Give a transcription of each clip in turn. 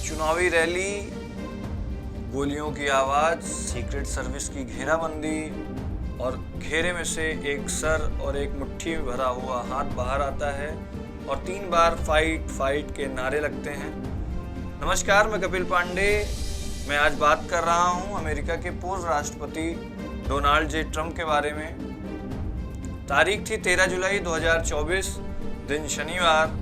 चुनावी रैली, गोलियों की आवाज, सीक्रेट सर्विस की घेराबंदी और घेरे में से एक सर और एक मुट्ठी में भरा हुआ हाथ बाहर आता है और 3 बार फाइट फाइट के नारे लगते हैं। नमस्कार, मैं कपिल पांडे। मैं आज बात कर रहा हूं अमेरिका के पूर्व राष्ट्रपति डोनाल्ड जे ट्रंप के बारे में। तारीख थी 13 जुलाई 2024, दिन शनिवार,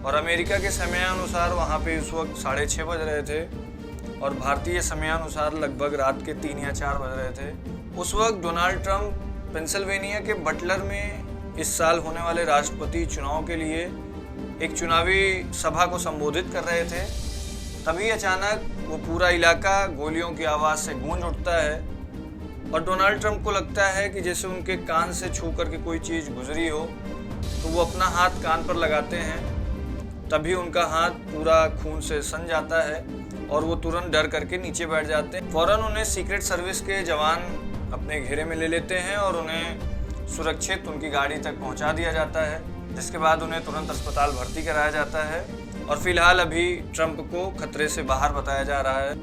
और अमेरिका के समयानुसार वहाँ पे उस वक्त 6:30 बज रहे थे और भारतीय समयानुसार लगभग रात के 3 या 4 बज रहे थे। उस वक्त डोनाल्ड ट्रंप पेंसिल्वेनिया के बटलर में इस साल होने वाले राष्ट्रपति चुनाव के लिए एक चुनावी सभा को संबोधित कर रहे थे। तभी अचानक वो पूरा इलाका गोलियों की आवाज़ से गूंज उठता है और डोनाल्ड ट्रंप को लगता है कि जैसे उनके कान से छू करके कोई चीज़ गुजरी हो, तो वो अपना हाथ कान पर लगाते हैं। तभी उनका हाथ पूरा खून से सन जाता है और वो तुरंत डर करके नीचे बैठ जाते हैं। फौरन उन्हें सीक्रेट सर्विस के जवान अपने घेरे में ले लेते हैं और उन्हें सुरक्षित उनकी गाड़ी तक पहुंचा दिया जाता है, जिसके बाद उन्हें तुरंत अस्पताल भर्ती कराया जाता है और फिलहाल अभी ट्रंप को खतरे से बाहर बताया जा रहा है।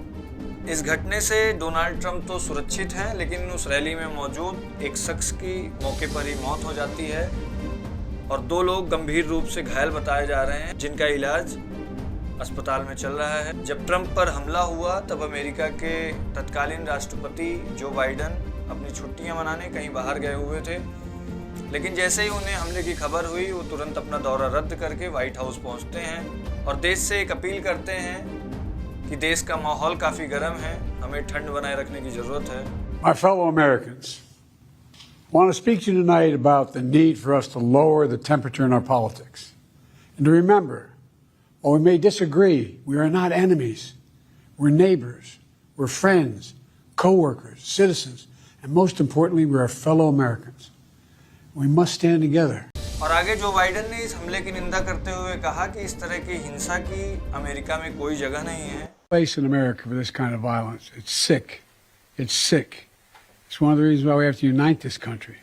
इस घटने से डोनाल्ड ट्रंप तो सुरक्षित हैं, लेकिन उस रैली में मौजूद एक शख्स की मौके पर ही मौत हो जाती है और 2 लोग गंभीर रूप से घायल बताए जा रहे हैं, जिनका इलाज अस्पताल में चल रहा है। जब ट्रंप पर हमला हुआ तब अमेरिका के तत्कालीन राष्ट्रपति जो बाइडन अपनी छुट्टियां मनाने कहीं बाहर गए हुए थे, लेकिन जैसे ही उन्हें हमले की खबर हुई वो तुरंत अपना दौरा रद्द करके व्हाइट हाउस पहुंचते हैं और देश से एक अपील करते हैं कि देश का माहौल काफ़ी गर्म है, हमें ठंड बनाए रखने की ज़रूरत है। My fellow Americans, I want to speak to you tonight about the need for us to lower the temperature in our politics. And to remember, while we may disagree, we are not enemies. We're neighbors, we're friends, co-workers, citizens, and most importantly, we're our fellow Americans. We must stand together. और आगे जो Biden ने इस हमले की निंदा करते हुए कहा कि इस तरह की हिंसा की अमेरिका में कोई जगह नहीं है। Place in America for this kind of violence. It's sick. It's sick. It's one of the reasons why we have to unite this country.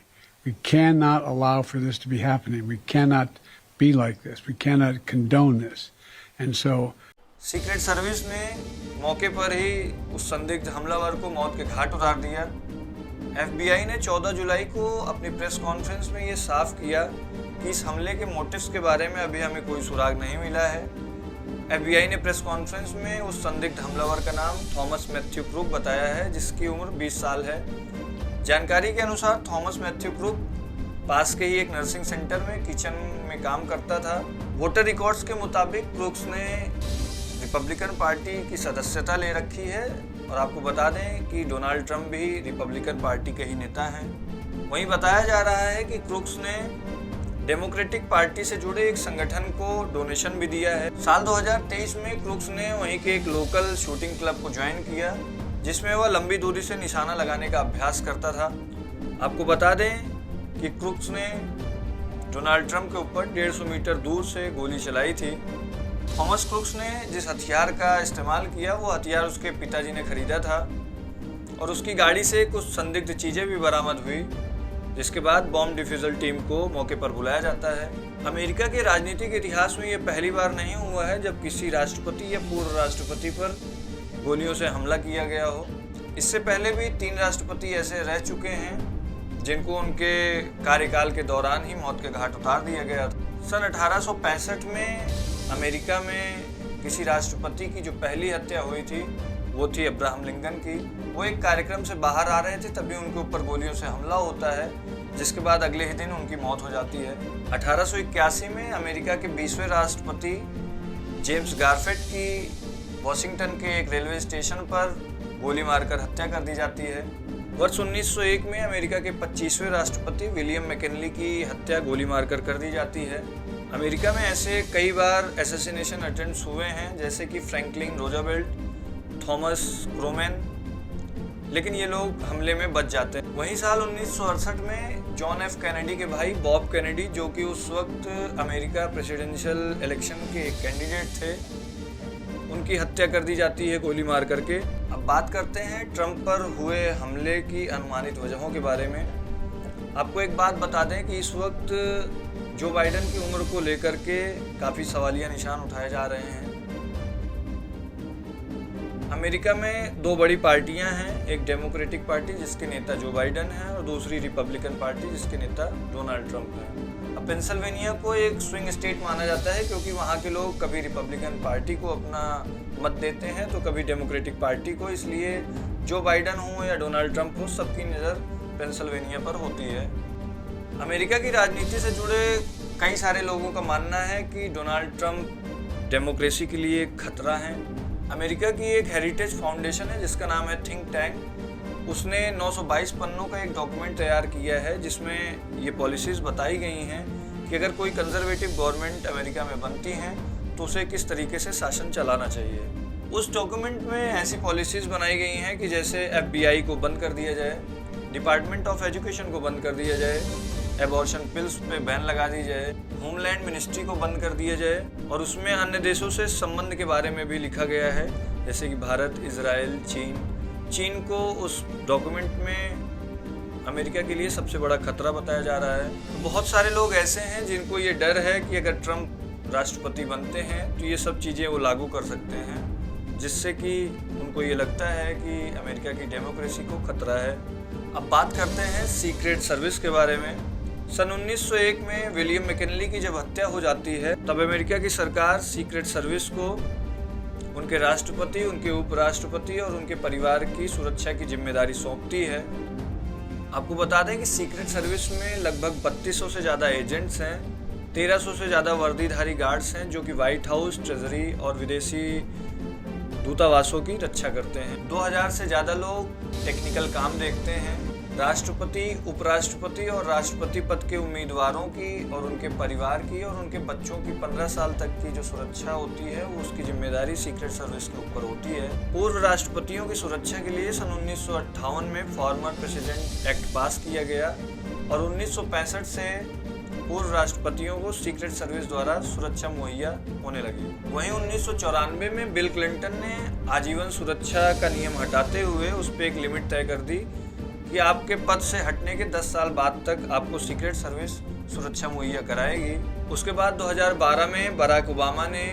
We cannot allow for this to be happening. We cannot be like this. We cannot condone this. And so secret service ने मौके पर ही उस संदिग्ध हमलावर को मौत के घाट उतार दिया। FBI ने 14 जुलाई को अपनी प्रेस कॉन्फ्रेंस में ये साफ किया कि इस हमले के मोटिव्स के बारे में अभी हमें कोई सुराग नहीं मिला है। FBI ने प्रेस कॉन्फ्रेंस में उस संदिग्ध हमलावर का नाम थॉमस मैथ्यू क्रूक बताया है, जिसकी उम्र 20 साल है। जानकारी के अनुसार थॉमस मैथ्यू क्रूक पास के ही एक नर्सिंग सेंटर में किचन में काम करता था। वोटर रिकॉर्ड्स के मुताबिक क्रूक्स ने रिपब्लिकन पार्टी की सदस्यता ले रखी है और आपको बता दें कि डोनाल्ड ट्रंप भी रिपब्लिकन पार्टी के ही नेता हैं। वहीं बताया जा रहा है कि क्रूक्स ने डेमोक्रेटिक पार्टी से जुड़े एक संगठन को डोनेशन भी दिया है। साल 2023 में क्रूक्स ने वहीं के एक लोकल शूटिंग क्लब को ज्वाइन किया, जिसमें वह लंबी दूरी से निशाना लगाने का अभ्यास करता था। आपको बता दें कि क्रूक्स ने डोनाल्ड ट्रंप के ऊपर 150 मीटर दूर से गोली चलाई थी। थॉमस क्रूक्स ने जिस हथियार का इस्तेमाल किया वो हथियार उसके पिताजी ने खरीदा था और उसकी गाड़ी से कुछ संदिग्ध चीज़ें भी बरामद हुई, जिसके बाद बॉम्ब डिफ्यूजल टीम को मौके पर बुलाया जाता है। अमेरिका के राजनीतिक इतिहास में ये पहली बार नहीं हुआ है जब किसी राष्ट्रपति या पूर्व राष्ट्रपति पर गोलियों से हमला किया गया हो। इससे पहले भी 3 राष्ट्रपति ऐसे रह चुके हैं जिनको उनके कार्यकाल के दौरान ही मौत के घाट उतार दिया गया था। सन 1865 में अमेरिका में किसी राष्ट्रपति की जो पहली हत्या हुई थी वो थी अब्राहम लिंकन की। वो एक कार्यक्रम से बाहर आ रहे थे, तभी उनके ऊपर गोलियों से हमला होता है, जिसके बाद अगले ही दिन उनकी मौत हो जाती है। 1881 में अमेरिका के 20वें राष्ट्रपति जेम्स गारफेट की वॉशिंगटन के एक रेलवे स्टेशन पर गोली मारकर हत्या कर दी जाती है। वर्ष 1901 में अमेरिका के 25वें राष्ट्रपति विलियम मैकिनली की हत्या गोली मारकर कर दी जाती है। अमेरिका में ऐसे कई बार असैसिनेशन अटेम्प्ट्स हुए हैं, जैसे कि फ्रैंकलिन रूजवेल्ट, थॉमस क्रोमेन, लेकिन ये लोग हमले में बच जाते हैं। वहीं साल 1968 में जॉन एफ कैनेडी के भाई बॉब कैनेडी, जो कि उस वक्त अमेरिका प्रेसिडेंशियल इलेक्शन के एक कैंडिडेट थे, उनकी हत्या कर दी जाती है गोली मार करके। अब बात करते हैं ट्रंप पर हुए हमले की अनुमानित वजहों के बारे में। आपको एक बात बता दें कि इस वक्त जो बाइडन की उम्र को लेकर के काफ़ी सवालिया निशान उठाए जा रहे हैं। अमेरिका में दो बड़ी पार्टियां हैं, एक डेमोक्रेटिक पार्टी जिसके नेता जो बाइडन है और दूसरी रिपब्लिकन पार्टी जिसके नेता डोनाल्ड ट्रंप है। अब पेंसिल्वेनिया को एक स्विंग स्टेट माना जाता है क्योंकि वहाँ के लोग कभी रिपब्लिकन पार्टी को अपना मत देते हैं तो कभी डेमोक्रेटिक पार्टी को, इसलिए जो बाइडन हो या डोनाल्ड ट्रंप हो सबकी नज़र पेंसिल्वेनिया पर होती है। अमेरिका की राजनीति से जुड़े कई सारे लोगों का मानना है कि डोनाल्ड ट्रंप डेमोक्रेसी के लिए खतरा हैं। अमेरिका की एक हेरिटेज फाउंडेशन है जिसका नाम है थिंक टैंक, उसने 922 पन्नों का एक डॉक्यूमेंट तैयार किया है जिसमें ये पॉलिसीज़ बताई गई हैं कि अगर कोई कंजर्वेटिव गवर्नमेंट अमेरिका में बनती है तो उसे किस तरीके से शासन चलाना चाहिए। उस डॉक्यूमेंट में ऐसी पॉलिसीज़ बनाई गई हैं कि जैसे FBI को बंद कर दिया जाए, डिपार्टमेंट ऑफ एजुकेशन को बंद कर दिया जाए, एबॉर्शन पिल्स पे बैन लगा दी जाए, होमलैंड मिनिस्ट्री को बंद कर दिया जाए और उसमें अन्य देशों से संबंध के बारे में भी लिखा गया है जैसे कि भारत, इजराइल, चीन को उस डॉक्यूमेंट में अमेरिका के लिए सबसे बड़ा खतरा बताया जा रहा है। बहुत सारे लोग ऐसे हैं जिनको ये डर है कि अगर ट्रंप राष्ट्रपति बनते हैं तो ये सब चीज़ें वो लागू कर सकते हैं, जिससे कि उनको ये लगता है कि अमेरिका की डेमोक्रेसी को खतरा है। अब बात करते हैं सीक्रेट सर्विस के बारे में। सन 1901 में विलियम मैकिनली की जब हत्या हो जाती है तब अमेरिका की सरकार सीक्रेट सर्विस को उनके राष्ट्रपति, उनके उपराष्ट्रपति और उनके परिवार की सुरक्षा की जिम्मेदारी सौंपती है। आपको बता दें कि सीक्रेट सर्विस में लगभग 3200 से ज़्यादा एजेंट्स हैं, 1300 से ज़्यादा वर्दीधारी गार्ड्स हैं जो कि व्हाइट हाउस, ट्रेजरी और विदेशी दूतावासों की रक्षा करते हैं। 2000 से ज़्यादा लोग टेक्निकल काम देखते हैं। राष्ट्रपति, उपराष्ट्रपति और राष्ट्रपति पद के उम्मीदवारों की और उनके परिवार की और उनके बच्चों की 15 साल तक की जो सुरक्षा होती है वो उसकी जिम्मेदारी सीक्रेट सर्विस के ऊपर होती है। पूर्व राष्ट्रपतियों की सुरक्षा के लिए सन 1958 में फॉर्मर प्रेसिडेंट एक्ट पास किया गया और 1965 से पूर्व राष्ट्रपतियों को सीक्रेट सर्विस द्वारा सुरक्षा मुहैया होने लगी। वहीं 1994 में बिल क्लिंटन ने आजीवन सुरक्षा का नियम हटाते हुए उस पर एक लिमिट तय कर दी कि आपके पद से हटने के 10 साल बाद तक आपको सीक्रेट सर्विस सुरक्षा मुहैया कराएगी। उसके बाद 2012 में बराक ओबामा ने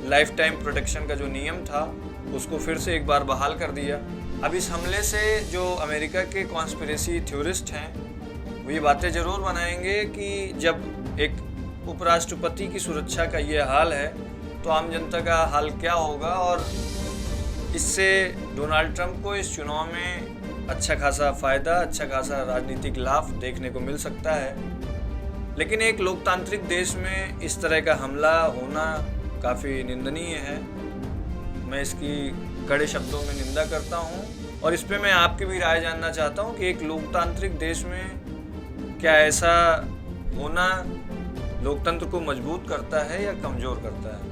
लाइफ टाइम प्रोटेक्शन का जो नियम था उसको फिर से एक बार बहाल कर दिया। अब इस हमले से जो अमेरिका के कॉन्स्पिरेसी थ्योरिस्ट हैं वो ये बातें ज़रूर बनाएंगे कि जब एक उपराष्ट्रपति की सुरक्षा का ये हाल है तो आम जनता का हाल क्या होगा, और इससे डोनाल्ड ट्रंप को इस चुनाव में अच्छा खासा फ़ायदा, अच्छा खासा राजनीतिक लाभ देखने को मिल सकता है। लेकिन एक लोकतांत्रिक देश में इस तरह का हमला होना काफ़ी निंदनीय है। मैं इसकी कड़े शब्दों में निंदा करता हूँ और इस पे मैं आपकी भी राय जानना चाहता हूँ कि एक लोकतांत्रिक देश में क्या ऐसा होना लोकतंत्र को मजबूत करता है या कमज़ोर करता है।